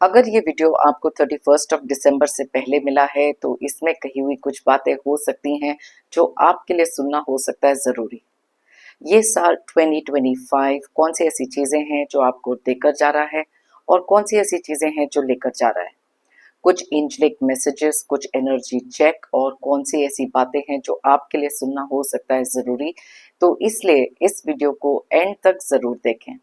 अगर ये वीडियो आपको 31 दिसंबर से पहले मिला है तो इसमें कही हुई कुछ बातें हो सकती हैं जो आपके लिए सुनना हो सकता है ज़रूरी। ये साल 2025 कौन सी ऐसी चीज़ें हैं जो आपको देकर जा रहा है और कौन सी ऐसी चीज़ें हैं जो लेकर जा रहा है। कुछ एंजेलिक मैसेजेस, कुछ एनर्जी चेक और कौन सी ऐसी बातें हैं जो आपके लिए सुनना हो सकता है ज़रूरी। तो इसलिए इस वीडियो को एंड तक ज़रूर देखें।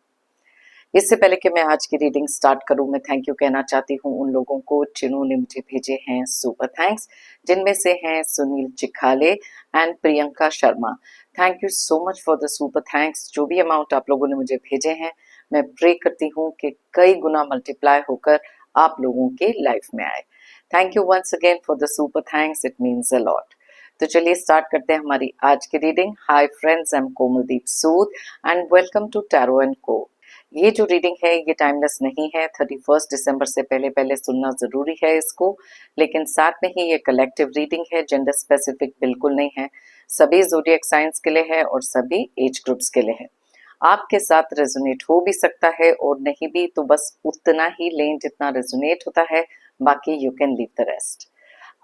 इससे पहले कि मैं आज की रीडिंग स्टार्ट करूं, मैं थैंक यू कहना चाहती हूं उन लोगों को जिन्होंने मुझे भेजे हैं सुपर थैंक्स, जिनमें से हैं Sunil Chikhale and Priyanka Sharma. Thank you so much for the super thanks. जो भी अमाउंट आप लोगों ने मुझे भेजे हैं, मैं प्रे करती हूँ कि कई गुना मल्टीप्लाई होकर आप लोगों के लाइफ में आए। Thank you once again for the super thanks, it means a lot. तो चलिए स्टार्ट करते हैं हमारी आज की reading. Hi friends, I am Komaldeep Sood and welcome to tarot and co. ये जो रीडिंग है ये टाइमलेस नहीं है। 31 दिसंबर से पहले पहले सुनना ज़रूरी है इसको, लेकिन साथ में ही ये कलेक्टिव रीडिंग है, जेंडर स्पेसिफिक बिल्कुल नहीं है। सभी ज़ोडिएक साइंस के लिए है और सभी एज ग्रुप्स के लिए है। आपके साथ रेजोनेट हो भी सकता है और नहीं भी, तो बस उतना ही लें जितना रेजोनेट होता है, बाकी you can leave the rest.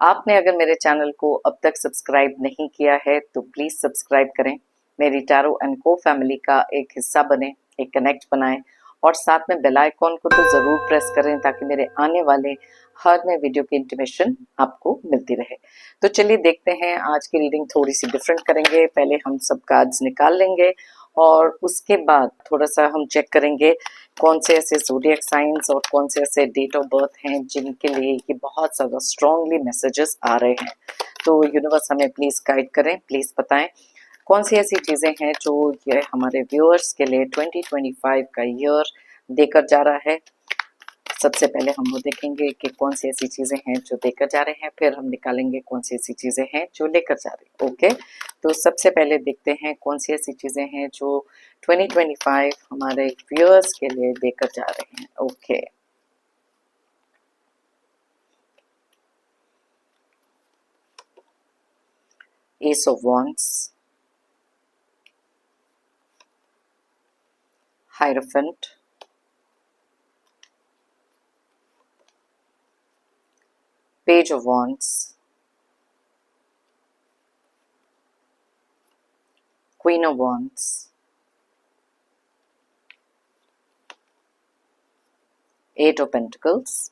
आपने अगर मेरे चैनल को अब तक सब्सक्राइब नहीं किया है तो प्लीज़ सब्सक्राइब करें, मेरी टैरो एंड को फैमिली का एक हिस्सा बने, एक कनेक्ट बनाएं और साथ में बेल आइकॉन को तो ज़रूर प्रेस करें ताकि मेरे आने वाले हर नए वीडियो की इंटीमेशन आपको मिलती रहे। तो चलिए देखते हैं, आज की रीडिंग थोड़ी सी डिफरेंट करेंगे। पहले हम सब कार्ड्स निकाल लेंगे और उसके बाद थोड़ा सा हम चेक करेंगे कौन से ऐसे ज़ोडिएक साइंस और कौन से ऐसे डेट ऑफ बर्थ हैं जिनके लिए ये बहुत ज़्यादा स्ट्रांगली मैसेजेस आ रहे हैं। तो यूनिवर्स हमें प्लीज़ गाइड करें, प्लीज़ बताएं कौन सी ऐसी चीज़ें हैं जो ये हमारे व्यूअर्स के लिए 2025 का ईयर देकर जा रहा है। सबसे पहले हम वो देखेंगे कि कौन सी ऐसी चीज़ें हैं जो देकर जा रहे हैं, फिर हम निकालेंगे कौन सी ऐसी चीज़ें हैं जो लेकर जा रहे हैं। ओके, तो सबसे पहले देखते हैं कौन सी ऐसी चीज़ें हैं जो 2025 हमारे व्यूअर्स के लिए देकर जा रहे हैं। Okay, ace of wands, hierophant, page of wands, queen of wands, eight of pentacles,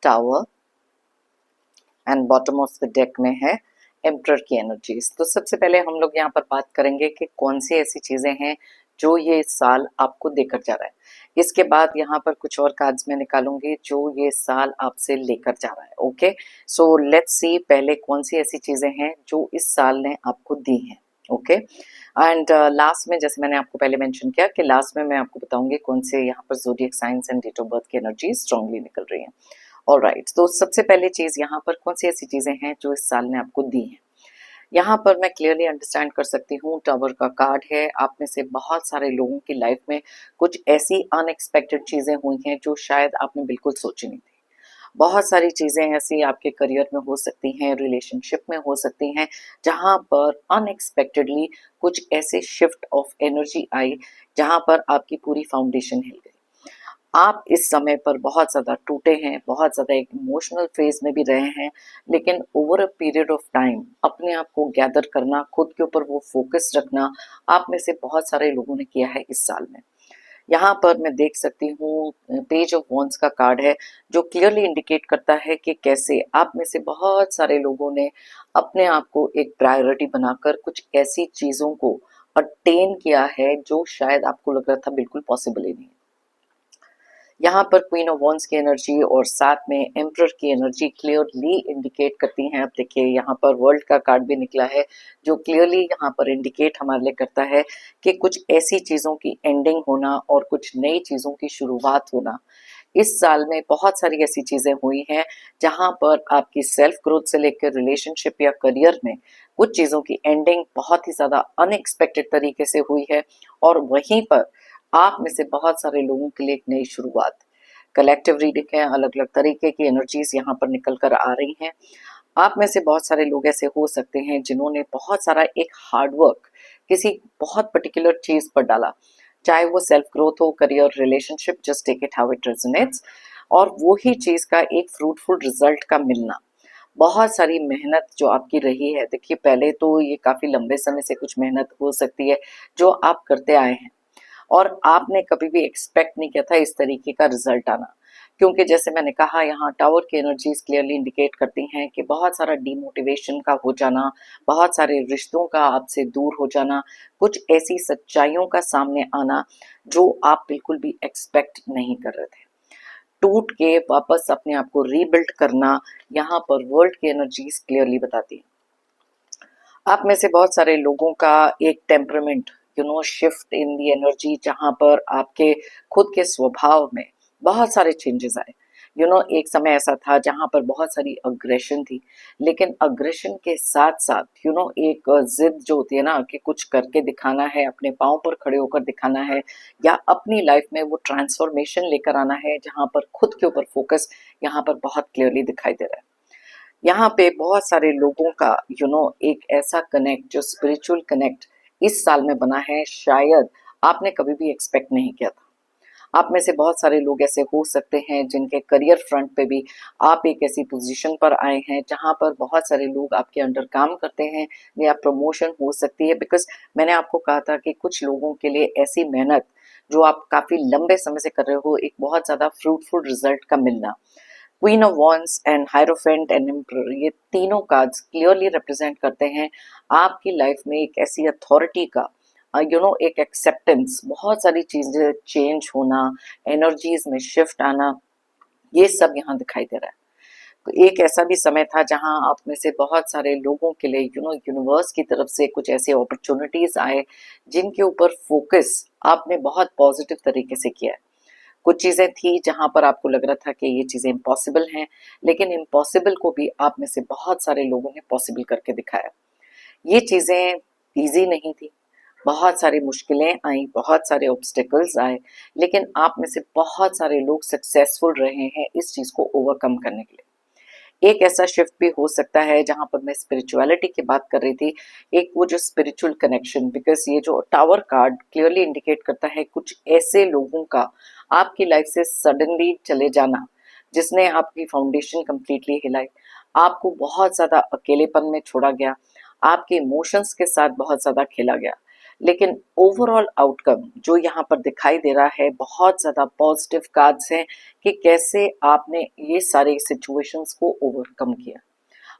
tower and bottom of the deck में है एम्परर की एनर्जीज। तो सबसे पहले हम लोग यहाँ पर बात करेंगे कि कौन सी ऐसी चीज़ें हैं जो ये साल आपको देकर जा रहा है। इसके बाद यहाँ पर कुछ और कार्ड्स मैं निकालूंगी जो ये साल आपसे लेकर जा रहा है। ओके, सो लेट्स सी पहले कौन सी ऐसी चीज़ें हैं जो इस साल ने आपको दी हैं। ओके, एंड लास्ट में जैसे मैंने आपको पहले मेंशन किया कि लास्ट में मैं आपको बताऊंगी कौन से यहाँ पर zodiac science and date of birth की एनर्जी स्ट्रांगली निकल रही हैं। ऑलराइट, तो सबसे पहले चीज़ यहाँ पर कौन सी ऐसी चीज़ें हैं जो इस साल ने आपको दी हैं। यहाँ पर मैं क्लियरली अंडरस्टैंड कर सकती हूँ, टावर का कार्ड है। आप में से बहुत सारे लोगों की लाइफ में कुछ ऐसी अनएक्सपेक्टेड चीज़ें हुई हैं जो शायद आपने बिल्कुल सोची नहीं थी। बहुत सारी चीज़ें ऐसी आपके करियर में हो सकती हैं, रिलेशनशिप में हो सकती हैं, जहाँ पर अनएक्सपेक्टेडली कुछ ऐसे शिफ्ट ऑफ एनर्जी आई जहाँ पर आपकी पूरी फाउंडेशन हिल गई। आप इस समय पर बहुत ज़्यादा टूटे हैं, बहुत ज़्यादा एक इमोशनल फेज में भी रहे हैं, लेकिन over a period of time अपने आप को गैदर करना, खुद के ऊपर वो फोकस रखना, आप में से बहुत सारे लोगों ने किया है इस साल में। यहाँ पर मैं देख सकती हूँ पेज ऑफ वॉन्ड्स का कार्ड है जो क्लियरली इंडिकेट करता है कि कैसे आप में से बहुत सारे लोगों ने अपने आप को एक प्रायोरिटी बनाकर कुछ ऐसी चीज़ों को अटेन किया है जो शायद आपको लग रहा था बिल्कुल पॉसिबल ही नहीं। यहाँ पर क्वीन ऑफ वॉन्ड्स की एनर्जी और साथ में एम्परर की एनर्जी क्लियरली इंडिकेट करती हैं। अब देखिए यहाँ पर वर्ल्ड का कार्ड भी निकला है जो क्लियरली यहाँ पर इंडिकेट हमारे लिए करता है कि कुछ ऐसी चीज़ों की एंडिंग होना और कुछ नई चीज़ों की शुरुआत होना। इस साल में बहुत सारी ऐसी चीज़ें हुई हैं जहाँ पर आपकी सेल्फ ग्रोथ से लेकर रिलेशनशिप या करियर में कुछ चीज़ों की एंडिंग बहुत ही ज़्यादा अनएक्सपेक्टेड तरीके से हुई है और वहीं पर आप में से बहुत सारे लोगों के लिए एक नई शुरुआत। कलेक्टिव रीडिंग है, अलग अलग तरीके की एनर्जीज यहाँ पर निकल कर आ रही हैं। आप में से बहुत सारे लोग ऐसे हो सकते हैं जिन्होंने बहुत सारा एक हार्डवर्क किसी बहुत पर्टिकुलर चीज़ पर डाला, चाहे वो सेल्फ ग्रोथ हो, career, relationship, just take it how it resonates. और वो ही चीज का एक फ्रूटफुल रिजल्ट का मिलना, बहुत सारी मेहनत जो आपकी रही है, देखिए पहले तो ये काफी लंबे समय से कुछ मेहनत हो सकती है जो आप करते आए हैं, और आपने कभी भी एक्सपेक्ट नहीं किया था इस तरीके का रिजल्ट आना। क्योंकि जैसे मैंने कहा, यहाँ टावर की एनर्जीज क्लियरली इंडिकेट करती हैं कि बहुत सारा डिमोटिवेशन का हो जाना, बहुत सारे रिश्तों का आपसे दूर हो जाना, कुछ ऐसी सच्चाइयों का सामने आना जो आप बिल्कुल भी एक्सपेक्ट नहीं कर रहे थे, टूट के वापस अपने आप को रीबिल्ड करना, यहाँ पर वर्ल्ड की एनर्जीज क्लियरली बताती है। आप में से बहुत सारे लोगों का एक temperament, shift in the energy, जहां पर आपके खुद के स्वभाव में बहुत सारे चेंजेस आए। एक समय ऐसा था जहां पर बहुत सारी अग्रेशन थी, लेकिन अग्रेशन के साथ साथ एक जिद जो होती है ना, कि कुछ करके दिखाना है, अपने पाँव पर खड़े होकर दिखाना है, या अपनी लाइफ में वो ट्रांसफॉर्मेशन लेकर आना है, जहां पर खुद के ऊपर फोकस यहाँ पर बहुत क्लियरली दिखाई दे रहा है। यहाँ पे बहुत सारे लोगों का एक ऐसा कनेक्ट, जो स्पिरिचुअल कनेक्ट इस साल में बना है, शायद आपने कभी भी एक्सपेक्ट नहीं किया था। आप में से बहुत सारे लोग ऐसे हो सकते हैं जिनके करियर फ्रंट पे भी आप एक ऐसी पोजीशन पर आए हैं जहां पर बहुत सारे लोग आपके अंडर काम करते हैं, या प्रमोशन हो सकती है। बिकॉज मैंने आपको कहा था कि कुछ लोगों के लिए ऐसी मेहनत जो आप काफी लंबे समय से कर रहे हो, एक बहुत ज्यादा फ्रूटफुल रिजल्ट का मिलना। Queen of wands and hierophant and emperor, ये तीनों कार्ड्स क्लियरली रिप्रेजेंट करते हैं आपकी लाइफ में एक ऐसी अथॉरिटी का, एक एक्सेप्टेंस, बहुत सारी चीजें चेंज होना, एनर्जीज में शिफ्ट आना, ये सब यहाँ दिखाई दे रहा है। तो एक ऐसा भी समय था जहां आप में से बहुत सारे लोगों के लिए यूनिवर्स की तरफ से कुछ ऐसे अपॉर्चुनिटीज आए जिनके ऊपर फोकस आपने बहुत पॉजिटिव तरीके से किया है। कुछ चीजें थी जहां पर आपको लग रहा था कि ये चीजें इम्पॉसिबल हैं, लेकिन इम्पॉसिबल को भी आप में से बहुत सारे लोगों ने पॉसिबल करके दिखाया। ये चीजें इजी नहीं थी, बहुत सारी मुश्किलें आई, बहुत सारे ऑब्स्टेकल्स आए, लेकिन आप में से बहुत सारे लोग सक्सेसफुल रहे हैं इस चीज को ओवरकम करने के लिए। एक ऐसा शिफ्ट भी हो सकता है जहां पर मैं स्पिरिचुअलिटी की बात कर रही थी, एक वो जो स्पिरिचुअल कनेक्शन, बिकॉज ये जो टावर कार्ड क्लियरली इंडिकेट करता है कुछ ऐसे लोगों का आपकी लाइफ से सडनली चले जाना जिसने आपकी फाउंडेशन कंप्लीटली हिलाई, आपको बहुत ज्यादा अकेलेपन में छोड़ा गया, आपके इमोशंस के साथ बहुत ज्यादा खेला गया। लेकिन ओवरऑल आउटकम जो यहाँ पर दिखाई दे रहा है, बहुत ज्यादा पॉजिटिव कार्ड्स हैं कि कैसे आपने ये सारे सिचुएशंस को ओवरकम किया।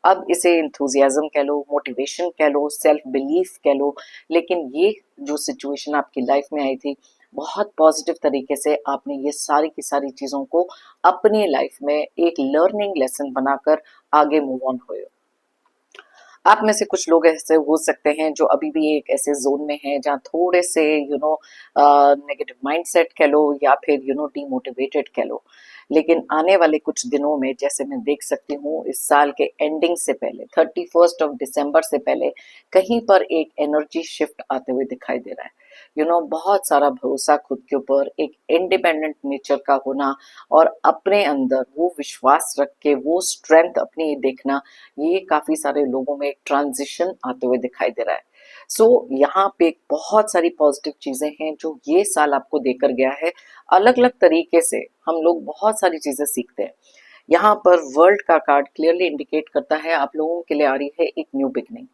अब इसे इंथुजियाज्म कह लो, मोटिवेशन कह लो, सेल्फ बिलीफ कह लो, लेकिन ये जो सिचुएशन आपकी लाइफ में आई थी, बहुत पॉजिटिव तरीके से आपने ये सारी की सारी चीजों को अपनी लाइफ में एक लर्निंग लेसन बनाकर आगे मूव ऑन हुए। आप में से कुछ लोग ऐसे हो सकते हैं जो अभी भी एक ऐसे जोन में हैं जहाँ थोड़े से नेगेटिव माइंडसेट कह लो, या फिर डीमोटिवेटेड कह लो। लेकिन आने वाले कुछ दिनों में, जैसे मैं देख सकती हूँ, इस साल के एंडिंग से पहले, 31 दिसंबर से पहले, कहीं पर एक एनर्जी शिफ्ट आते हुए दिखाई दे रहा है। बहुत सारा भरोसा खुद के ऊपर, एक इंडिपेंडेंट नेचर का होना, और अपने अंदर वो विश्वास रख के वो स्ट्रेंथ अपनी देखना, ये काफी सारे लोगों में एक ट्रांजिशन आते हुए दिखाई दे रहा है। यहाँ पे बहुत सारी पॉजिटिव चीजें हैं जो ये साल आपको देकर गया है। अलग अलग तरीके से हम लोग बहुत सारी चीजें सीखते हैं। यहाँ पर वर्ल्ड का कार्ड क्लियरली इंडिकेट करता है आप लोगों के लिए आ रही है एक न्यू बिगनिंग।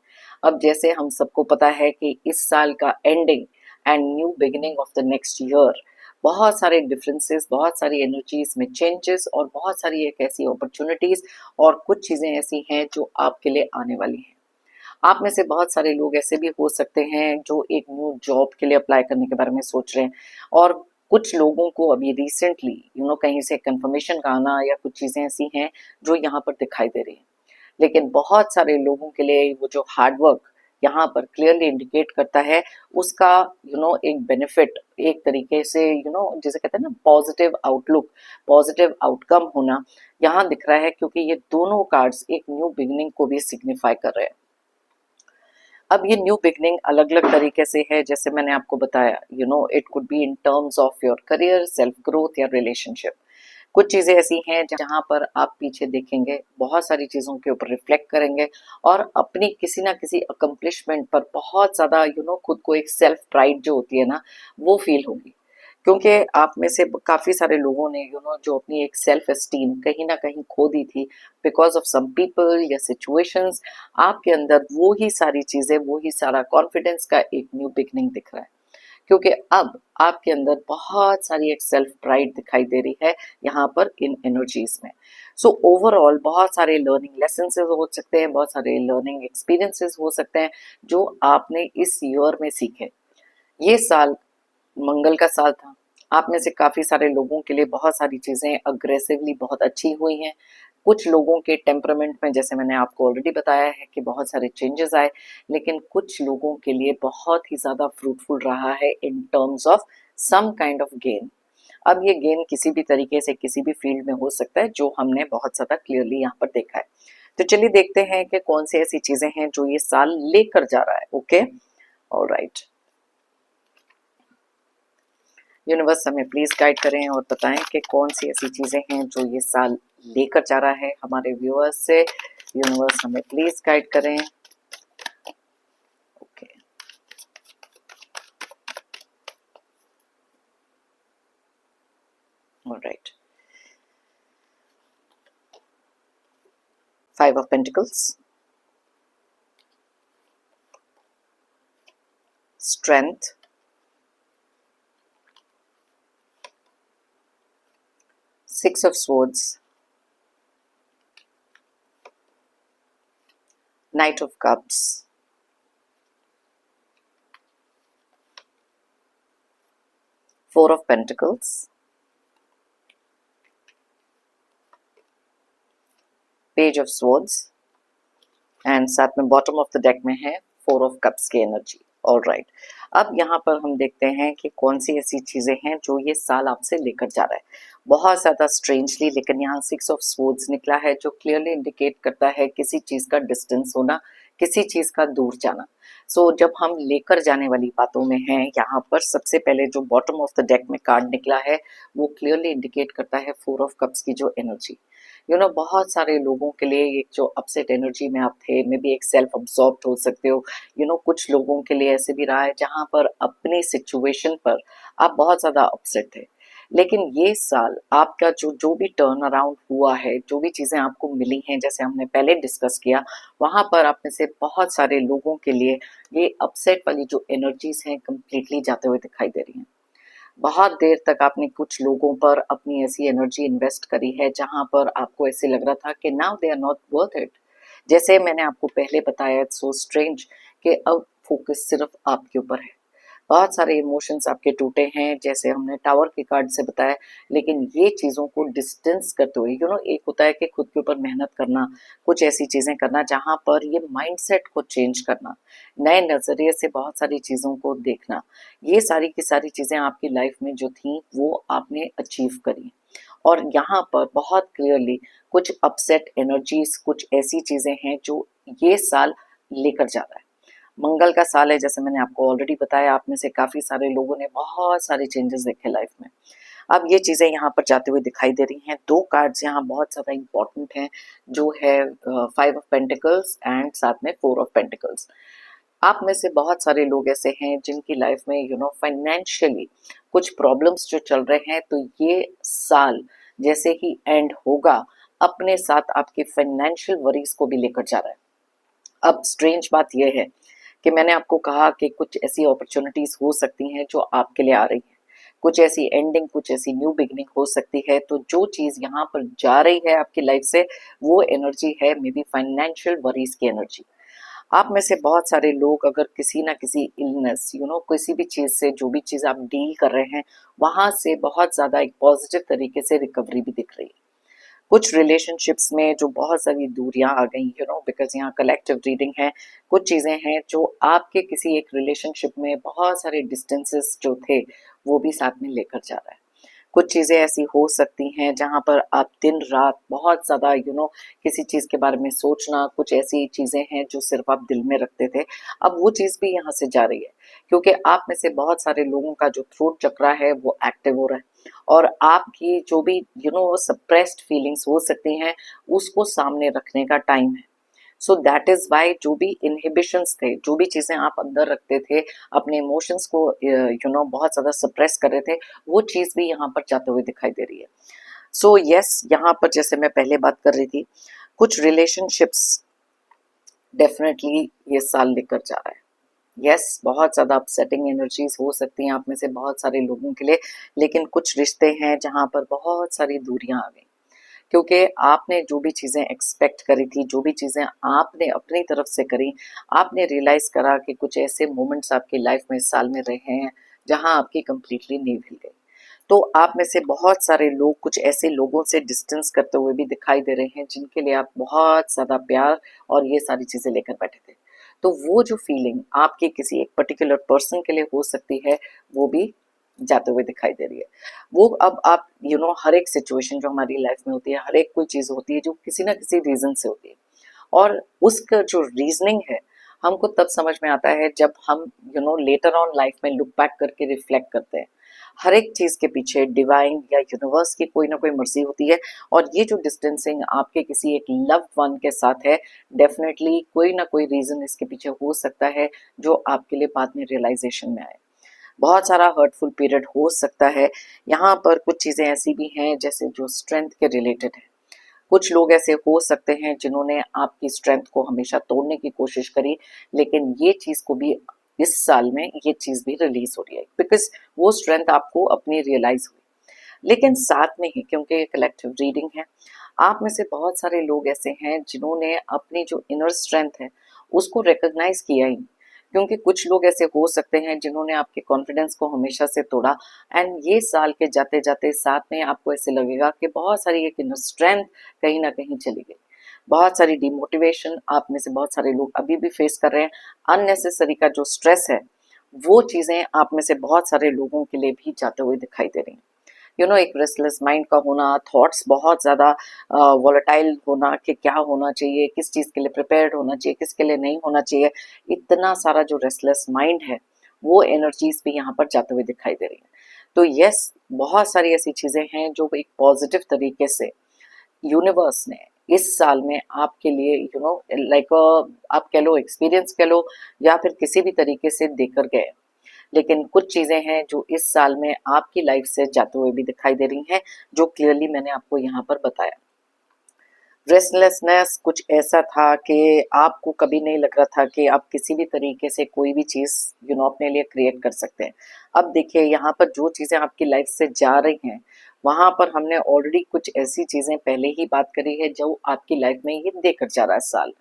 अब जैसे हम सबको पता है कि इस साल का ending and new beginning of the next year, बहुत सारे डिफरेंसेस, बहुत सारी एनर्जीज में चेंजेस, और बहुत सारी एक ऐसी अपॉर्चुनिटीज, और कुछ चीजें ऐसी हैं जो आपके लिए आने वाली हैं। आप में से बहुत सारे लोग ऐसे भी हो सकते हैं जो एक न्यू जॉब के लिए अप्लाई करने के बारे में सोच रहे हैं, और कुछ लोगों को अभी रिसेंटली कहीं से कंफर्मेशन का आना, या कुछ चीजें ऐसी हैं जो यहाँ पर दिखाई दे रही हैं। लेकिन बहुत सारे लोगों के लिए वो जो हार्डवर्क यहाँ पर क्लियरली इंडिकेट करता है, उसका एक बेनिफिट, एक तरीके से जिसे कहते हैं ना पॉजिटिव आउटलुक, पॉजिटिव आउटकम होना यहाँ दिख रहा है, क्योंकि ये दोनों कार्ड्स एक न्यू बिगनिंग को भी सिग्निफाई कर रहे हैं। अब ये न्यू बिगनिंग अलग अलग तरीके से है, जैसे मैंने आपको बताया, it could be in terms of your career, self growth, या रिलेशनशिप। कुछ चीजें ऐसी हैं जहां पर आप पीछे देखेंगे, बहुत सारी चीजों के ऊपर रिफ्लेक्ट करेंगे और अपनी किसी ना किसी अकम्पलिशमेंट पर बहुत ज्यादा खुद को एक सेल्फ प्राइड जो होती है ना, वो फील होगी। क्योंकि आप में से काफी सारे लोगों ने जो अपनी एक सेल्फ एस्टीम कहीं ना कहीं खो दी थी बिकॉज ऑफ सम पीपल या सिचुएशंस। आपके अंदर वो ही सारी चीजें, वो ही सारा कॉन्फिडेंस का एक न्यू बिगनिंग दिख रहा है, क्योंकि अब आपके अंदर बहुत सारी एक सेल्फ प्राइड दिखाई दे रही है यहाँ पर इन एनर्जीज में। सो ओवरऑल बहुत सारे लर्निंग लेसन हो सकते हैं, बहुत सारे लर्निंग एक्सपीरियंसेस हो सकते हैं जो आपने इस ईयर में सीखे। ये साल मंगल का साल था। आप में से काफी सारे लोगों के लिए बहुत सारी चीजें अग्रेसिवली बहुत अच्छी हुई हैं। कुछ लोगों के टेम्परामेंट में, जैसे मैंने आपको ऑलरेडी बताया है, कि बहुत सारे चेंजेस आए, लेकिन कुछ लोगों के लिए बहुत ही ज्यादा फ्रूटफुल रहा है in terms of some kind of gain. अब ये गेन किसी भी तरीके से किसी भी फील्ड में हो सकता है, जो हमने बहुत ज्यादा क्लियरली यहाँ पर देखा है। तो चलिए देखते हैं कि कौन सी ऐसी चीजें हैं जो ये साल लेकर जा रहा है। Okay, alright. यूनिवर्स हमें प्लीज गाइड करें और बताएं कि कौन सी ऐसी चीजें हैं जो ये साल लेकर जा रहा है हमारे व्यूअर्स से। यूनिवर्स हमें प्लीज गाइड करें। Okay, alright. 5 of Pentacles, Strength, Six of Swords, Knight of Cups, Four of Pentacles, Page of Swords and साथ में बॉटम ऑफ द डेक में है 4 of Cups की एनर्जी। ऑलराइट, अब यहाँ पर हम देखते हैं कि कौन सी ऐसी चीजें हैं जो ये साल आपसे लेकर जा रहा है। बहुत ज्यादा स्ट्रेंजली, लेकिन यहाँ 6 of Swords निकला है, जो क्लियरली इंडिकेट करता है किसी चीज का डिस्टेंस होना, किसी चीज का दूर जाना। सो जब हम लेकर जाने वाली बातों में हैं, यहाँ पर सबसे पहले जो बॉटम ऑफ द डेक में कार्ड निकला है वो क्लियरली इंडिकेट करता है 4 of Cups की जो एनर्जी। बहुत सारे लोगों के लिए एक जो अपसेट एनर्जी में आप थे, मे बी एक सेल्फ अब्सॉर्ब्ड हो सकते हो। कुछ लोगों के लिए ऐसे भी रहा है जहां पर अपनी सिचुएशन पर आप बहुत ज्यादा अपसेट थे, लेकिन ये साल आपका जो जो भी टर्न अराउंड हुआ है, जो भी चीजें आपको मिली हैं, जैसे हमने पहले डिस्कस किया, वहां पर आप में से बहुत सारे लोगों के लिए ये अपसेट वाली जो एनर्जीज हैं कंप्लीटली जाते हुए दिखाई दे रही हैं। बहुत देर तक आपने कुछ लोगों पर अपनी ऐसी एनर्जी इन्वेस्ट करी है जहां पर आपको ऐसे लग रहा था कि now they are not worth it. जैसे मैंने आपको पहले बताया, इट्स सो स्ट्रेंज कि अब फोकस सिर्फ आपके ऊपर है। बहुत सारे इमोशंस आपके टूटे हैं, जैसे हमने टावर के कार्ड से बताया, लेकिन ये चीज़ों को डिस्टेंस करते हुए एक होता है कि खुद के ऊपर मेहनत करना, कुछ ऐसी चीज़ें करना जहाँ पर ये माइंडसेट को चेंज करना, नए नज़रिए से बहुत सारी चीज़ों को देखना, ये सारी की सारी चीज़ें आपकी लाइफ में जो थी वो आपने अचीव करी। और यहाँ पर बहुत क्लियरली कुछ अपसेट एनर्जीज, कुछ ऐसी चीज़ें हैं जो ये साल लेकर जा रहा है। मंगल का साल है, जैसे मैंने आपको ऑलरेडी बताया, आप में से काफी सारे लोगों ने बहुत सारे चेंजेस देखे लाइफ में। अब ये चीजें यहाँ पर जाते हुए दिखाई दे रही हैं। 2 कार्ड्स यहाँ बहुत ज्यादा इंपॉर्टेंट हैं, जो है 5 of Pentacles एंड साथ में 4 of Pentacles। आप में से बहुत सारे लोग ऐसे हैं जिनकी लाइफ में फाइनेंशियली कुछ प्रॉब्लम्स जो चल रहे हैं, तो ये साल जैसे ही एंड होगा अपने साथ आपके फाइनेंशियल वरीज को भी लेकर जा रहा है। अब स्ट्रेंज बात यह है कि मैंने आपको कहा कि कुछ ऐसी अपॉर्चुनिटीज हो सकती हैं जो आपके लिए आ रही हैं, कुछ ऐसी एंडिंग, कुछ ऐसी न्यू बिगनिंग हो सकती है। तो जो चीज यहाँ पर जा रही है आपकी लाइफ से, वो एनर्जी है मे बी फाइनेंशियल वरीज की एनर्जी। आप में से बहुत सारे लोग अगर किसी ना किसी इलनेस, किसी भी चीज से, जो भी चीज आप डील कर रहे हैं, वहां से बहुत ज्यादा एक पॉजिटिव तरीके से रिकवरी भी दिख रही है। कुछ रिलेशनशिप्स में जो बहुत सारी दूरियां आ गई, बिकॉज यहाँ कलेक्टिव रीडिंग है, कुछ चीजें हैं जो आपके किसी एक रिलेशनशिप में बहुत सारे डिस्टेंसेस जो थे वो भी साथ में लेकर जा रहा है। कुछ चीजें ऐसी हो सकती हैं जहां पर आप दिन रात बहुत ज्यादा किसी चीज के बारे में सोचना, कुछ ऐसी चीजें हैं जो सिर्फ आप दिल में रखते थे, अब वो चीज भी यहाँ से जा रही है, क्योंकि आप में से बहुत सारे लोगों का जो थ्रोट चक्रा है वो एक्टिव हो रहा है। और आपकी जो भी सप्रेस्ड फीलिंग्स हो सकती हैं उसको सामने रखने का टाइम है। सो दैट इज वाई जो भी इनहिबिशंस थे, जो भी चीजें आप अंदर रखते थे, अपने इमोशंस को बहुत ज्यादा सप्रेस कर रहे थे, वो चीज भी यहाँ पर जाते हुए दिखाई दे रही है। सो यस, यहाँ पर जैसे मैं पहले बात कर रही थी, कुछ रिलेशनशिप्स डेफिनेटली ये साल लेकर जा रहा है। यस, बहुत ज़्यादा अपसेटिंग एनर्जीज हो सकती हैं आप में से बहुत सारे लोगों के लिए, लेकिन कुछ रिश्ते हैं जहाँ पर बहुत सारी दूरियां आ गई, क्योंकि आपने जो भी चीज़ें एक्सपेक्ट करी थी, जो भी चीज़ें आपने अपनी तरफ से करी, आपने रियलाइज़ करा कि कुछ ऐसे मोमेंट्स आपकी लाइफ में इस साल में रहे हैं जहाँ आपकी कंप्लीटली नींव हिल गई। तो आप में से बहुत सारे लोग कुछ ऐसे लोगों से डिस्टेंस करते हुए भी दिखाई दे रहे हैं जिनके लिए आप बहुत ज़्यादा प्यार और ये सारी चीज़ें लेकर बैठे थे। तो वो जो फीलिंग आपके किसी एक पर्टिकुलर पर्सन के लिए हो सकती है, वो भी जाते हुए दिखाई दे रही है। वो अब आप हर एक सिचुएशन जो हमारी लाइफ में होती है, हर एक कोई चीज़ होती है जो किसी ना किसी रीज़न से होती है, और उसका जो रीजनिंग है हमको तब समझ में आता है जब हम लेटर ऑन लाइफ में लुक बैक करके रिफ्लेक्ट करते हैं। हर एक चीज के पीछे डिवाइन या यूनिवर्स की कोई ना कोई मर्जी होती है, और ये जो डिस्टेंसिंग आपके किसी एक लव्ड वन के साथ है, डेफिनेटली कोई ना कोई रीजन इसके पीछे हो सकता है जो आपके लिए बाद में रियलाइजेशन में आए। बहुत सारा हर्टफुल पीरियड हो सकता है। यहाँ पर कुछ चीजें ऐसी भी हैं जैसे जो स्ट्रेंथ के रिलेटेड है। कुछ लोग ऐसे हो सकते हैं जिन्होंने आपकी स्ट्रेंथ को हमेशा तोड़ने की कोशिश करी, लेकिन ये चीज को भी इस साल में ये चीज भी रिलीज हो रही है, बिकॉज वो स्ट्रेंथ आपको अपनी रियलाइज हुई। लेकिन साथ में ही, क्योंकि ये कलेक्टिव रीडिंग है, आप में से बहुत सारे लोग ऐसे हैं जिन्होंने अपनी जो इनर स्ट्रेंथ है उसको रिकॉग्नाइज किया ही नहीं। क्योंकि कुछ लोग ऐसे हो सकते हैं जिन्होंने आपके कॉन्फिडेंस को हमेशा से तोड़ा, एंड ये साल के जाते जाते साथ में आपको ऐसे लगेगा कि बहुत सारी एक इनर स्ट्रेंथ कहीं ना कहीं चली गई। बहुत सारी डिमोटिवेशन आप में से बहुत सारे लोग अभी भी फेस कर रहे हैं। अननेसेसरी का जो स्ट्रेस है, वो चीजें आप में से बहुत सारे लोगों के लिए भी जाते हुए दिखाई दे रही हैं। एक रेस्टलेस माइंड का होना, थॉट्स बहुत ज़्यादा वॉलेटाइल होना कि क्या होना चाहिए, किस चीज़ के लिए प्रिपेयर्ड होना चाहिए, किसके लिए नहीं होना चाहिए, इतना सारा जो रेस्टलेस माइंड है, वो एनर्जीज भी यहाँ पर जाते हुए दिखाई दे रही हैं। तो यस, बहुत सारी ऐसी चीज़ें हैं जो एक पॉजिटिव तरीके से यूनिवर्स ने इस साल में आपके लिए लाइक आप कह लो, एक्सपीरियंस कह लो, या फिर किसी भी तरीके से देकर गए। लेकिन कुछ चीजें हैं जो इस साल में आपकी लाइफ से जाते हुए भी दिखाई दे रही हैं, जो क्लियरली मैंने आपको यहाँ पर बताया। रेस्टलेसनेस कुछ ऐसा था कि आपको कभी नहीं लग रहा था कि आप किसी भी तरीके से कोई भी चीज अपने लिए क्रिएट कर सकते हैं। अब देखिए, यहाँ पर जो चीजें आपकी लाइफ से जा रही हैं, वहां पर हमने ऑलरेडी कुछ ऐसी चीजें पहले ही बात करी है जो आपकी लाइफ में ये देकर जा रहा है साल।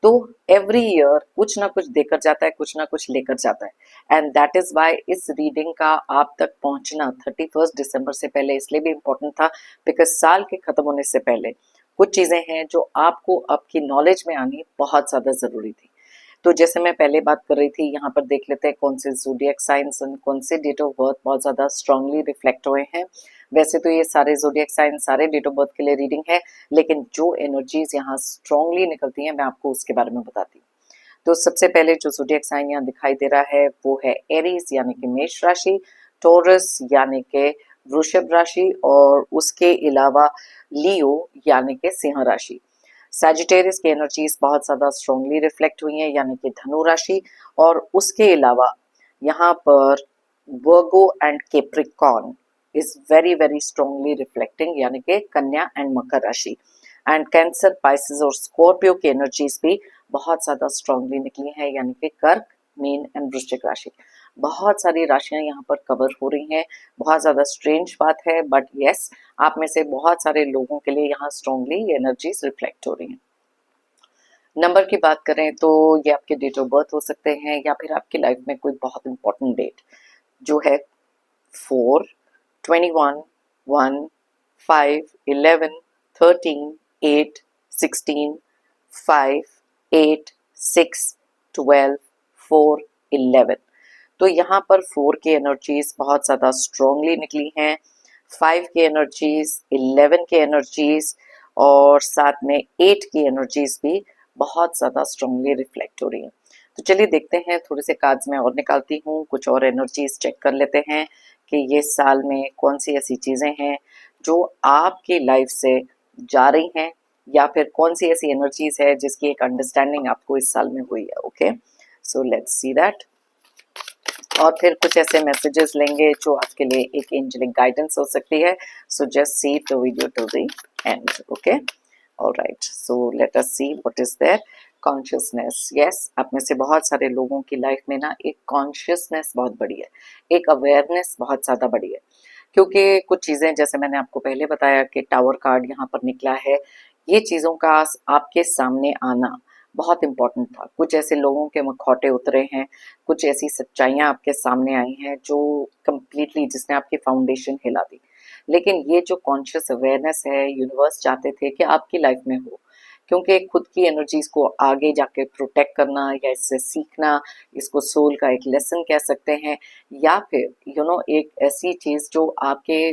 तो एवरी ईयर कुछ ना कुछ देकर जाता है, कुछ ना कुछ लेकर जाता है, एंड दैट इज वाई इस रीडिंग का आप तक पहुंचना 31 दिसंबर से पहले इसलिए भी इम्पोर्टेंट था, बिकॉज साल के खत्म होने से पहले कुछ चीजें हैं जो आपको आपकी नॉलेज में आनी बहुत ज्यादा जरूरी थी। तो जैसे मैं पहले बात कर रही थी, यहाँ पर देख लेते हैं कौन से ज़ोडिएक साइंस और कौन से डेट ऑफ बर्थ बहुत ज़्यादा स्ट्रांगली रिफ्लेक्ट हुए हैं। वैसे तो ये सारे ज़ोडिएक साइंस सारे डेट ऑफ बर्थ के लिए रीडिंग है, लेकिन जो एनर्जीज यहाँ स्ट्रांगली निकलती हैं मैं आपको उसके बारे में बताती हूँ। तो सबसे पहले जो ज़ोडिएक साइन यहाँ दिखाई दे रहा है वो है एरीज यानी कि मेष राशि, टोरस यानी कि वृषभ राशि, और उसके अलावा लियो यानी कि सिंह राशि। सैजिटेरियस की एनर्जीज बहुत ज्यादा स्ट्रांगली रिफ्लेक्ट हुई हैं यानी कि धनु राशि, और उसके अलावा यहाँ पर वर्गो and Capricorn is very very strongly reflecting यानी कि कन्या एंड मकर राशि, एंड कैंसर, पाइसेस और स्कॉर्पियो की एनर्जीज भी बहुत ज्यादा स्ट्रांगली निकली हैं यानी कि कर्क, मीन एंड वृश्चिक राशि। बहुत सारी राशियां यहाँ पर कवर हो रही हैं। बहुत ज्यादा स्ट्रेंज बात है, बट यस, आप में से बहुत सारे लोगों के लिए यहाँ स्ट्रांगली एनर्जीज रिफ्लेक्ट हो रही हैं। नंबर की बात करें तो ये आपके डेट ऑफ बर्थ हो सकते हैं, या फिर आपकी लाइफ में कोई बहुत इंपॉर्टेंट डेट जो है 4, 21, 1, 5, 11, 13, 8, 16, 5, 8, 6, 12, 4, 11। तो यहाँ पर 4 की एनर्जीज बहुत ज़्यादा स्ट्रांगली निकली हैं, 5 की एनर्जीज, 11 की एनर्जीज, और साथ में 8 की एनर्जीज भी बहुत ज़्यादा स्ट्रांगली रिफ्लेक्ट हो रही हैं। तो चलिए देखते हैं, थोड़े से कार्ड्स मैं और निकालती हूँ, कुछ और एनर्जीज चेक कर लेते हैं कि ये साल में कौन सी ऐसी चीज़ें हैं जो आपकी लाइफ से जा रही हैं, या फिर कौन सी ऐसी एनर्जीज है जिसकी एक अंडरस्टैंडिंग आपको इस साल में हुई है। Okay, so let's see that. और फिर कुछ ऐसे मैसेजेस लेंगे जो आपके लिए एक एंजेलिक गाइडेंस हो सकती है। So just see the video to the end. Okay, alright, so let us see what is there. Consciousness, yes, आप में से बहुत सारे लोगों की लाइफ में ना एक कॉन्शियसनेस बहुत बड़ी है, एक अवेयरनेस बहुत ज़्यादा बड़ी है। क्योंकि कुछ चीज़ें, जैसे मैंने आपको पहले बताया कि टावर कार्ड यहाँ पर निकला है, ये चीज़ों का आपके सामने आना बहुत इम्पोर्टेंट था। कुछ ऐसे लोगों के मुखौटे उतरे हैं, कुछ ऐसी सच्चाइयाँ आपके सामने आई हैं जो कम्प्लीटली, जिसने आपकी फाउंडेशन हिला दी। लेकिन ये जो कॉन्शियस अवेयरनेस है, यूनिवर्स चाहते थे कि आपकी लाइफ में हो, क्योंकि खुद की एनर्जीज को आगे जाके प्रोटेक्ट करना या इससे सीखना, इसको सोल का एक लेसन कह सकते हैं, या फिर एक ऐसी चीज़ जो आपके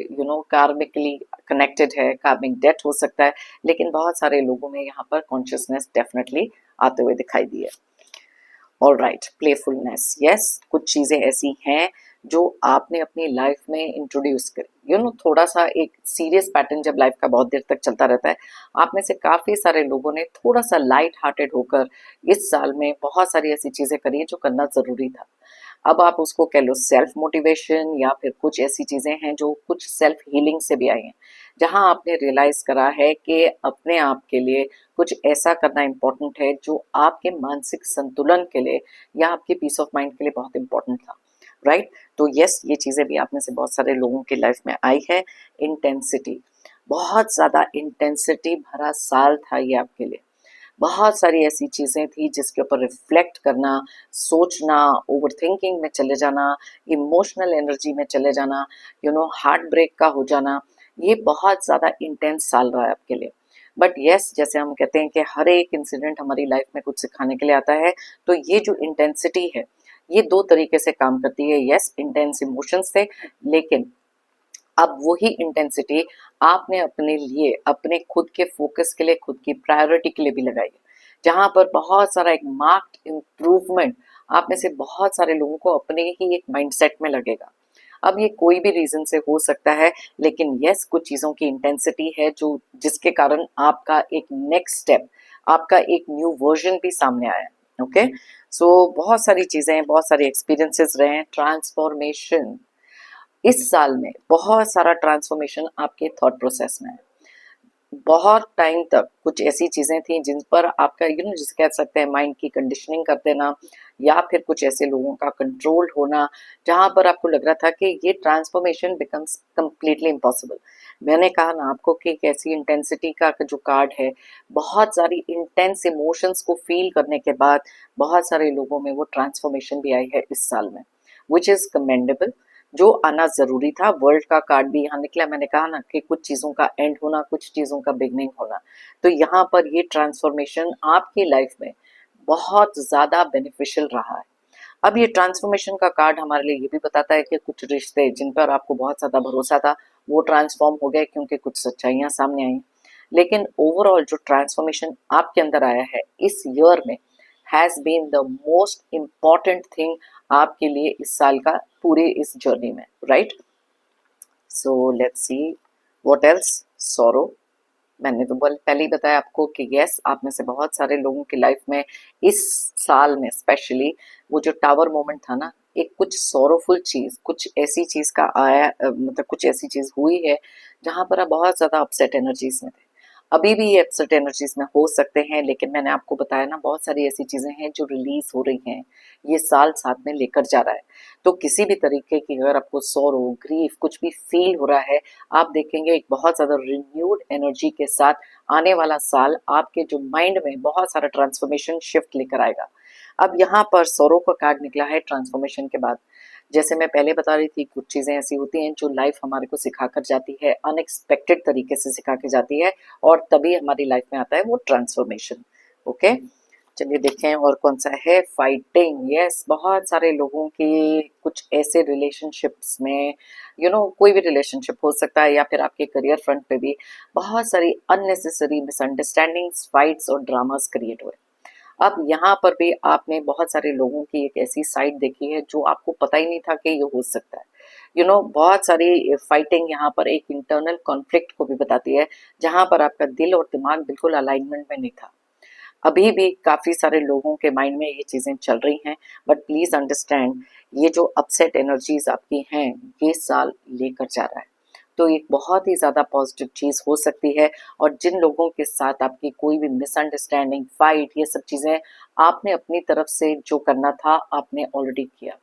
कार्मिकली कनेक्टेड है, कार्मिक डेट हो सकता है। लेकिन बहुत सारे लोगों में यहाँ पर कॉन्शियसनेस डेफिनेटली आते हुए दिखाई दी है। ऑलराइट, प्लेफुलनेस, यस, कुछ चीज़ें ऐसी हैं जो आपने अपनी लाइफ में इंट्रोड्यूस करी। थोड़ा सा एक सीरियस पैटर्न जब लाइफ का बहुत देर तक चलता रहता है, आप में से काफ़ी सारे लोगों ने थोड़ा सा लाइट हार्टेड होकर इस साल में बहुत सारी ऐसी चीज़ें करी जो करना ज़रूरी था। अब आप उसको कह लो सेल्फ मोटिवेशन, या फिर कुछ ऐसी चीज़ें हैं जो कुछ सेल्फ हीलिंग से भी आई हैं, जहां आपने रियलाइज़ करा है कि अपने आप के लिए कुछ ऐसा करना इम्पोर्टेंट है जो आपके मानसिक संतुलन के लिए या आपके पीस ऑफ माइंड के लिए बहुत इम्पोर्टेंट था। राइट, तो यस, ये चीज़ें भी आप में से बहुत सारे लोगों की लाइफ में आई है। इंटेंसिटी, बहुत ज़्यादा इंटेंसिटी भरा साल था ये आपके लिए। बहुत सारी ऐसी चीज़ें थी जिसके ऊपर रिफ्लेक्ट करना, सोचना, ओवर थिंकिंग में चले जाना, इमोशनल एनर्जी में चले जाना, हार्ट ब्रेक का हो जाना। ये बहुत ज़्यादा इंटेंस साल रहा है आपके लिए। बट यस, जैसे हम कहते हैं कि हर एक इंसिडेंट हमारी लाइफ में कुछ सिखाने के लिए आता है, तो ये जो इंटेंसिटी है, ये दो तरीके से काम करती है। यस, इंटेंस इमोशंस से, लेकिन अब वही इंटेंसिटी आपने अपने लिए, अपने खुद के फोकस के लिए, खुद की प्रायोरिटी के लिए भी लगाई है, जहां पर बहुत सारा एक मार्क्ड इम्प्रूवमेंट आप में से बहुत सारे लोगों को अपने ही एक माइंडसेट में लगेगा। अब ये कोई भी रीजन से हो सकता है, लेकिन यस, कुछ चीज़ों की इंटेंसिटी है जो जिसके कारण आपका एक नेक्स्ट स्टेप, आपका एक न्यू वर्जन भी सामने आया। ओके, सो बहुत सारी चीज़ें, बहुत सारे एक्सपीरियंसेस रहे हैं। ट्रांसफॉर्मेशन, इस साल में बहुत सारा ट्रांसफॉर्मेशन आपके थॉट प्रोसेस में है। बहुत टाइम तक कुछ ऐसी चीजें थी जिन पर आपका जिसे कह सकते हैं माइंड की कंडीशनिंग कर देना, या फिर कुछ ऐसे लोगों का कंट्रोल होना, जहां पर आपको लग रहा था कि ये ट्रांसफॉर्मेशन बिकम्स कंप्लीटली इम्पॉसिबल। मैंने कहा ना आपको कि एक ऐसी इंटेंसिटी का जो कार्ड है, बहुत सारी इंटेंस इमोशंस को फील करने के बाद बहुत सारे लोगों में वो ट्रांसफॉर्मेशन भी आई है इस साल में, विच इज कमेंडेबल, जो आना जरूरी था। वर्ल्ड का कार्ड भी यहाँ निकला। मैंने कहा ना कि कुछ चीजों का एंड होना, कुछ चीजों का बिगनिंग होना, तो यहाँ पर ये ट्रांसफॉर्मेशन आपकी लाइफ में बहुत ज्यादा बेनिफिशियल रहा है। अब ये ट्रांसफॉर्मेशन का कार्ड हमारे लिए ये भी बताता है कि कुछ रिश्ते जिन पर आपको बहुत ज्यादा भरोसा था, वो ट्रांसफॉर्म हो गए क्योंकि कुछ सच्चाइयां सामने आई। लेकिन ओवरऑल जो ट्रांसफॉर्मेशन आपके अंदर आया है इस ईयर में, has been the most important thing आपके लिए इस साल का, पूरे इस जर्नी में। Right, so let's see what else. Sorrow, मैंने तो पहले ही बताया आपको कि यस, आप में से बहुत सारे लोगों की लाइफ में इस साल में स्पेशली वो जो टावर मोमेंट था ना, एक कुछ सोरोफुल चीज, कुछ ऐसी चीज का आया, मतलब कुछ ऐसी चीज हुई है जहां पर आप बहुत ज्यादा अपसेट एनर्जीज में थे। अभी भी ये अपसेट एनर्जीज में हो सकते हैं, लेकिन मैंने आपको बताया ना बहुत सारी ऐसी चीजें हैं जो रिलीज हो रही हैं, ये साल साथ में लेकर जा रहा है। तो किसी भी तरीके की अगर आपको सोरो, ग्रीफ कुछ भी फील हो रहा है, आप देखेंगे एक बहुत ज्यादा रिन्यूड एनर्जी के साथ आने वाला साल आपके जो माइंड में बहुत सारा ट्रांसफॉर्मेशन शिफ्ट लेकर आएगा। अब यहाँ पर सोरो का कार्ड निकला है ट्रांसफॉर्मेशन के बाद। जैसे मैं पहले बता रही थी, कुछ चीजें ऐसी होती हैं जो लाइफ हमारे को सिखा कर जाती है, अनएक्सपेक्टेड तरीके से सिखा के जाती है, और तभी हमारी लाइफ में आता है वो ट्रांसफॉर्मेशन। ओके, चलिए देखें और कौन सा है। फाइटिंग, यस, बहुत सारे लोगों की कुछ ऐसे रिलेशनशिप्स में, कोई भी रिलेशनशिप हो सकता है, या फिर आपके करियर फ्रंट पे भी बहुत सारी अननेसेसरी मिसअंडरस्टैंडिंग्स, फाइट्स और ड्रामास क्रिएट हुए। अब यहाँ पर भी आपने बहुत सारे लोगों की एक ऐसी साइड देखी है जो आपको पता ही नहीं था कि ये हो सकता है। बहुत सारी फाइटिंग यहाँ पर एक इंटरनल कॉन्फ्लिक्ट को भी बताती है, जहां पर आपका दिल और दिमाग बिल्कुल अलाइनमेंट में नहीं था। अभी भी काफी सारे लोगों के माइंड में ये चीजें चल रही हैं, बट प्लीज अंडरस्टैंड, ये जो अपसेट एनर्जीज आपकी हैं, ये साल लेकर जा रहा है। तो एक बहुत ही ज्यादा पॉजिटिव चीज हो सकती है। और जिन लोगों के साथ आपकी कोई भी मिसअंडरस्टैंडिंग, फाइट, ये सब चीजें आपने अपनी तरफ से जो करना था आपने ऑलरेडी किया।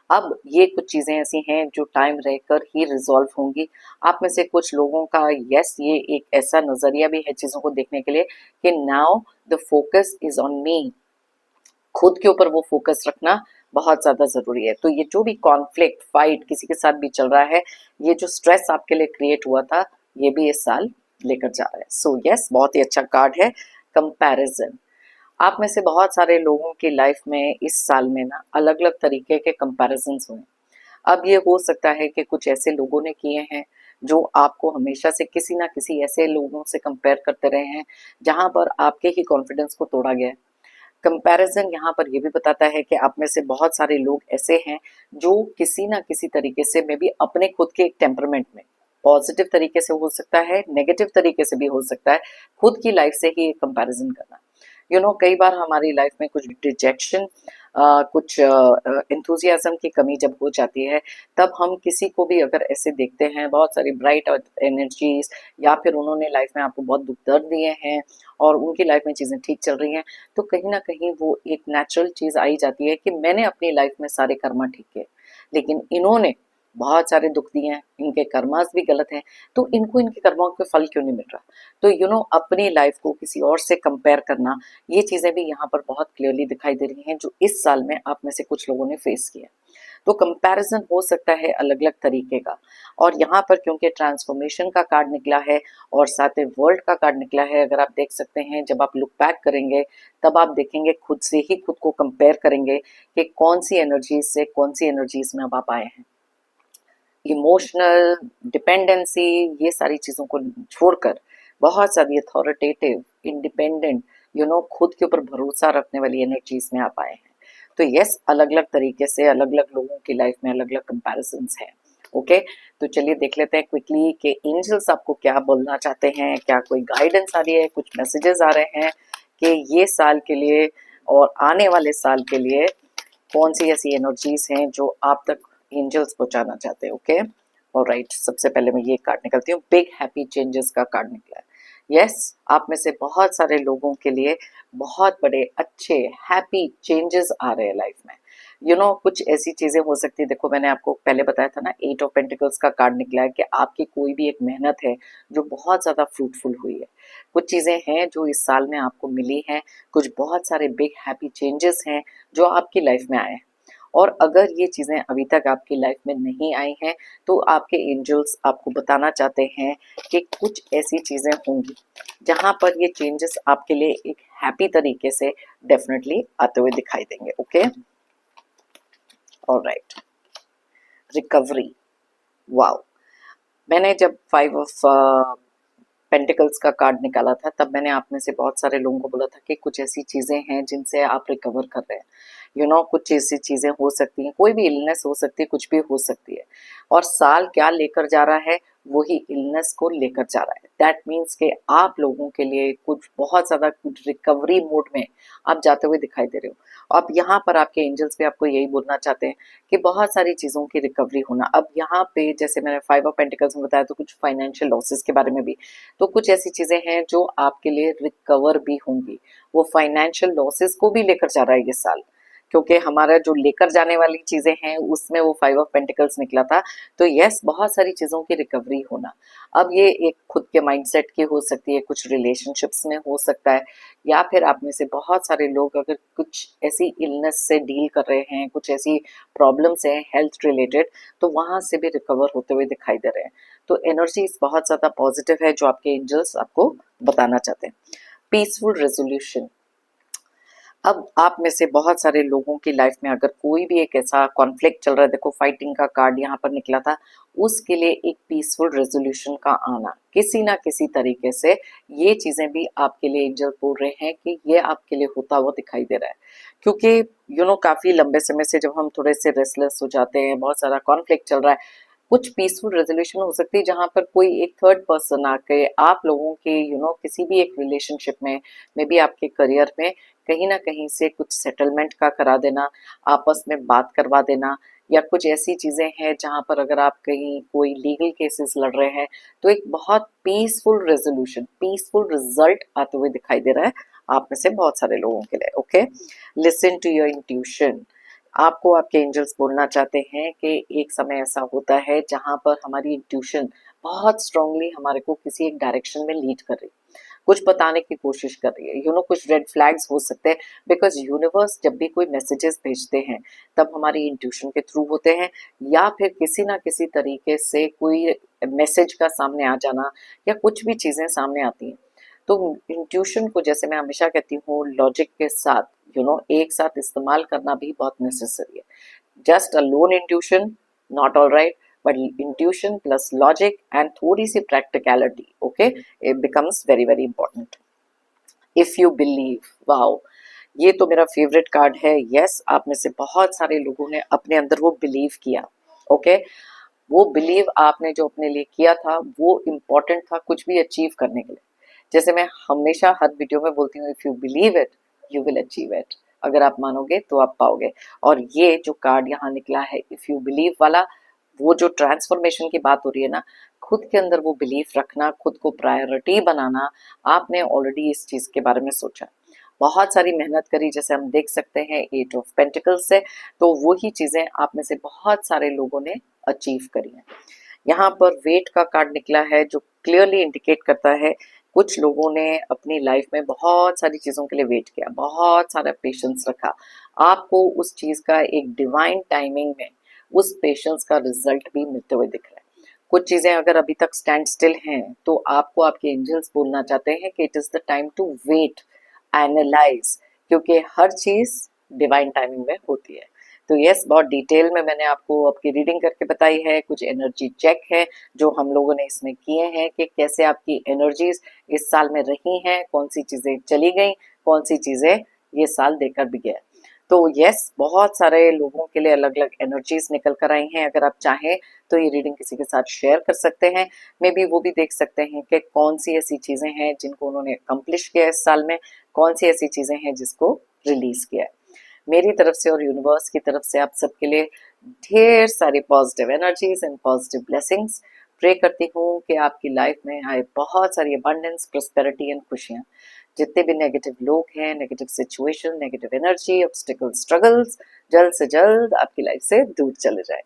अब ये कुछ चीजें ऐसी हैं जो टाइम रहकर ही रिजॉल्व होंगी। आप में से कुछ लोगों का यस, ये एक ऐसा नजरिया भी है चीजों को देखने के लिए कि now the focus is on me. खुद के ऊपर वो फोकस रखना बहुत ज्यादा जरूरी है। तो ये जो भी कॉन्फ्लिक्ट, फाइट किसी के साथ भी चल रहा है, ये जो स्ट्रेस आपके लिए क्रिएट हुआ था, ये भी इस साल लेकर जा रहा है। सो यस, बहुत ही अच्छा कार्ड है कंपैरिजन। आप में से बहुत सारे लोगों की लाइफ में इस साल में ना अलग अलग तरीके के कंपैरिजंस हुए। अब ये हो सकता है कि कुछ ऐसे लोगों ने किए हैं जो आपको हमेशा से किसी ना किसी ऐसे लोगों से कंपेयर करते रहे हैं जहां पर आपके ही कॉन्फिडेंस को तोड़ा गया है। कंपैरिजन यहाँ पर ये भी बताता है कि आप में से बहुत सारे लोग ऐसे हैं जो किसी ना किसी तरीके से मे बी अपने खुद के एक टेम्परमेंट में, पॉजिटिव तरीके से हो सकता है, नेगेटिव तरीके से भी हो सकता है, खुद की लाइफ से ही एक कंपैरिजन करना। कई बार हमारी लाइफ में कुछ डिजेक्शन, कुछ इंथुजियाज्म की कमी जब हो जाती है, तब हम किसी को भी अगर ऐसे देखते हैं, बहुत सारी ब्राइट एनर्जीज, या फिर उन्होंने लाइफ में आपको बहुत दुख दर्द दिए हैं और उनकी लाइफ में चीजें ठीक चल रही हैं, तो कहीं ना कहीं वो एक नेचुरल चीज आई जाती है कि मैंने अपनी लाइफ में सारे कर्मा ठीक किए, लेकिन इन्होंने बहुत सारे दुख दिए हैं, इनके कर्मास भी गलत हैं, तो इनको इनके कर्मों के फल क्यों नहीं मिल रहा। तो अपनी लाइफ को किसी और से कंपेयर करना, ये चीजें भी यहाँ पर बहुत क्लियरली दिखाई दे रही हैं जो इस साल में आप में से कुछ लोगों ने फेस किया। तो कंपैरिजन हो सकता है अलग अलग तरीके का। और यहाँ पर क्योंकि ट्रांसफॉर्मेशन का कार्ड निकला है और साथ में वर्ल्ड का कार्ड निकला है, अगर आप देख सकते हैं, जब आप लुक बैक करेंगे तब आप देखेंगे, खुद से ही खुद को कंपेयर करेंगे कि कौन सी एनर्जीज से कौन सी एनर्जीज में अब आप आए हैं। इमोशनल डिपेंडेंसी, ये सारी चीजों को छोड़कर बहुत सारी अथॉरिटेटिव, इंडिपेंडेंट, खुद के ऊपर भरोसा रखने वाली एनर्जीज में आप आए हैं। तो यस, अलग अलग तरीके से अलग अलग लोगों की लाइफ में अलग अलग कंपैरिजंस हैं। ओके, तो चलिए देख लेते हैं क्विकली कि एंजल्स आपको क्या बोलना चाहते हैं, क्या कोई गाइडेंस आ रही है, कुछ मैसेजेस आ रहे हैं कि ये साल के लिए और आने वाले साल के लिए कौन सी ऐसी एनर्जीज हैं जो आप तक एंजल्स पहुंचाना चाहते हैं। ओके, ऑलराइट, सबसे पहले मैं ये कार्ड निकलती हूँ, बिग हैप्पी चेंजेस का कार्ड निकला है। यस, आप में से बहुत सारे लोगों के लिए बहुत बड़े अच्छे हैप्पी चेंजेस आ रहे हैं लाइफ में। कुछ ऐसी चीजें हो सकती है, देखो मैंने आपको पहले बताया था ना, 8 ऑफ पेंटिकल्स का कार्ड निकला है कि आपकी कोई भी एक मेहनत है जो बहुत ज्यादा फ्रूटफुल हुई है। कुछ चीजें हैं जो इस साल में आपको मिली हैं, कुछ बहुत सारे बिग हैप्पी चेंजेस हैं जो आपकी लाइफ में आए हैं। और अगर ये चीजें अभी तक आपकी लाइफ में नहीं आई हैं, तो आपके एंजल्स आपको बताना चाहते हैं कि कुछ ऐसी चीजें होंगी जहां पर ये चेंजेस आपके लिए एक हैप्पी तरीके से डेफिनेटली आते हुए दिखाई देंगे। Okay, alright, recovery. वाओ, मैंने जब 5 ऑफ पेंटिकल्स का कार्ड निकाला था, तब मैंने आप में से बहुत सारे लोगों को बोला था कि कुछ ऐसी चीजें हैं जिनसे आप रिकवर कर रहे हैं। कुछ ऐसी चीजें हो सकती हैं, कोई भी इलनेस हो सकती है, कुछ भी हो सकती है। और साल क्या लेकर जा रहा है, वही इलनेस को लेकर जा रहा है। दैट मीन्स कि आप लोगों के लिए कुछ बहुत ज्यादा कुछ रिकवरी मोड में आप जाते हुए दिखाई दे रहे हो। अब यहाँ पर आपके एंजल्स भी आपको यही बोलना चाहते हैं कि बहुत सारी चीजों की रिकवरी होना। अब यहाँ पे जैसे मैंने 5 ऑफ पेंटिकल्स में बताया, तो कुछ फाइनेंशियल लॉसेस के बारे में भी, तो कुछ ऐसी चीजें हैं जो आपके लिए रिकवर भी होंगी। वो फाइनेंशियल लॉसेस को भी लेकर जा रहा है ये साल, क्योंकि हमारा जो लेकर जाने वाली चीजें हैं उसमें वो 5 ऑफ पेंटिकल्स निकला था। तो यस, बहुत सारी चीजों की रिकवरी होना। अब ये एक खुद के माइंडसेट की हो सकती है, कुछ रिलेशनशिप्स में हो सकता है, या फिर आप में से बहुत सारे लोग अगर कुछ ऐसी इलनेस से डील कर रहे हैं, कुछ ऐसी प्रॉब्लम्स हैं हेल्थ रिलेटेड, तो वहां से भी रिकवर होते हुए दिखाई दे रहे हैं। तो एनर्जी बहुत ज्यादा पॉजिटिव है जो आपके एंजल्स आपको बताना चाहते हैं। Peaceful resolution. अब आप में से बहुत सारे लोगों की लाइफ में अगर कोई भी एक ऐसा कॉन्फ्लिक्ट चल रहा है, देखो फाइटिंग का कार्ड यहाँ पर निकला था, उसके लिए एक पीसफुल रेजोल्यूशन का आना किसी ना किसी तरीके से, ये चीजें भी आपके लिए एंजल बोल रहे हैं कि ये आपके लिए होता हुआ दिखाई दे रहा है। क्योंकि काफी लंबे समय से जब हम थोड़े से रेस्टलेस हो जाते हैं, बहुत सारा कॉन्फ्लिक्ट चल रहा है, कुछ पीसफुल रेजोल्यूशन हो सकती है जहां पर कोई एक थर्ड पर्सन आके आप लोगों के किसी भी एक रिलेशनशिप में, मे बी आपके करियर में, कहीं ना कहीं से कुछ सेटलमेंट का करा देना, आपस में बात करवा देना, या कुछ ऐसी चीजें हैं जहां पर अगर आप कहीं कोई लीगल केसेस लड़ रहे हैं तो एक बहुत पीसफुल रेजोल्यूशन, पीसफुल रिजल्ट आते हुए दिखाई दे रहा है आप में से बहुत सारे लोगों के लिए। Okay, listen to your intuition. आपको आपके एंजल्स बोलना चाहते हैं कि एक समय ऐसा होता है जहां पर हमारी इंट्यूशन बहुत स्ट्रांगली हमारे को किसी एक डायरेक्शन में लीड कर रही है, कुछ बताने की कोशिश कर रही है। कुछ रेड फ्लैग्स हो सकते हैं, बिकॉज यूनिवर्स जब भी कोई मैसेजेस भेजते हैं तब हमारी इंट्यूशन के थ्रू होते हैं, या फिर किसी ना किसी तरीके से कोई मैसेज का सामने आ जाना, या कुछ भी चीजें सामने आती हैं। तो इंट्यूशन को, जैसे मैं हमेशा कहती हूँ, लॉजिक के साथ एक साथ इस्तेमाल करना भी बहुत नेसेसरी है। Just a lone intuition not all right, but intuition plus logic and थोड़ी सी practicality, okay, it becomes very very important. If you believe, wow, ये तो मेरा फेवरेट कार्ड है। यस, आप में से बहुत सारे लोगों ने अपने अंदर वो बिलीव किया। ओके, वो बिलीव आपने जो अपने लिए किया था वो इम्पोर्टेंट था कुछ भी अचीव करने के लिए। जैसे मैं हमेशा हर वीडियो में बोलती हूँ, if you believe it you will achieve it. अगर आप मानोगे तो आप पाओगे। और ये जो कार्ड यहाँ निकला है इफ यू बिलीव वाला, वो जो ट्रांसफॉर्मेशन की बात हो रही है ना, खुद के अंदर वो बिलीफ रखना, खुद को प्रायोरिटी बनाना, आपने ऑलरेडी इस चीज के बारे में सोचा, बहुत सारी मेहनत करी, जैसे हम देख सकते हैं एट ऑफ पेंटिकल्स से, तो वही चीजें आप में से बहुत सारे लोगों ने अचीव करी है। यहाँ पर वेट का कार्ड निकला है जो क्लियरली इंडिकेट करता है कुछ लोगों ने अपनी लाइफ में बहुत सारी चीजों के लिए वेट किया, बहुत सारा पेशेंस रखा, आपको उस चीज का एक डिवाइन टाइमिंग में उस पेशेंस का रिजल्ट भी मिलते हुए दिख रहा है। कुछ चीजें अगर अभी तक स्टैंड स्टिल हैं तो आपको आपके एंजल्स बोलना चाहते हैं कि it is the time to wait, analyse, क्योंकि हर चीज डिवाइन टाइमिंग में होती है। तो यस, बहुत डिटेल में मैंने आपको आपकी रीडिंग करके बताई है, कुछ एनर्जी चेक है जो हम लोगों ने इसमें किए हैं कि कैसे आपकी एनर्जीज इस साल में रही हैं, कौन सी चीजें चली गई, कौन सी चीजें ये साल देकर भी गया। तो यस, बहुत सारे लोगों के लिए अलग अलग एनर्जीज निकल कर आई हैं। अगर आप चाहें तो ये रीडिंग किसी के साथ शेयर कर सकते हैं, मे बी वो भी देख सकते हैं कि कौन सी ऐसी चीजें हैं जिनको उन्होंने अकम्प्लिश किया इस साल में, कौन सी ऐसी चीजें हैं जिसको रिलीज किया है। मेरी तरफ से और यूनिवर्स की तरफ से आप सबके लिए ढेर सारी positive energies and positive blessings. Pray करती हूँ कि आपकी लाइफ में आए बहुत सारी अबंडेंस, प्रोस्पेरिटी एंड खुशियाँ। जितने भी नेगेटिव लोग हैं, negative situation, negative energy, obstacle, struggles जल्द से जल्द आपकी लाइफ से दूर चले जाए।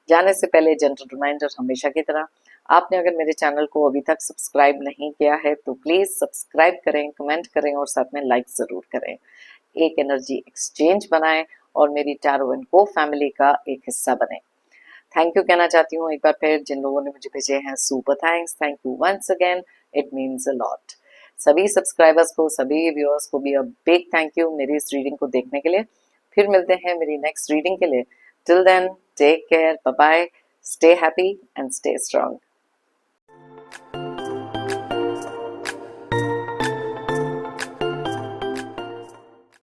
जाने से पहले जनरल रिमाइंडर हमेशा की तरह, आपने अगर मेरे चैनल को अभी तक सब्सक्राइब नहीं किया है तो प्लीज सब्सक्राइब करें, कमेंट करें और साथ में लाइक जरूर करें। एक एनर्जी एक्सचेंज बनाएं और मेरी टैरो एंड को फैमिली का एक हिस्सा बने। थैंक यू कहना चाहती हूँ एक बार फिर जिन लोगों ने मुझे भेजे हैं super thanks, thank you once again, it means a lot. सभी सब्सक्राइबर्स को, सभी व्यूअर्स को भी अ बिग थैंक यू मेरी इस रीडिंग को देखने के लिए। फिर मिलते हैं मेरी नेक्स्ट रीडिंग के लिए। Till then, take care, bye bye, stay happy and stay strong.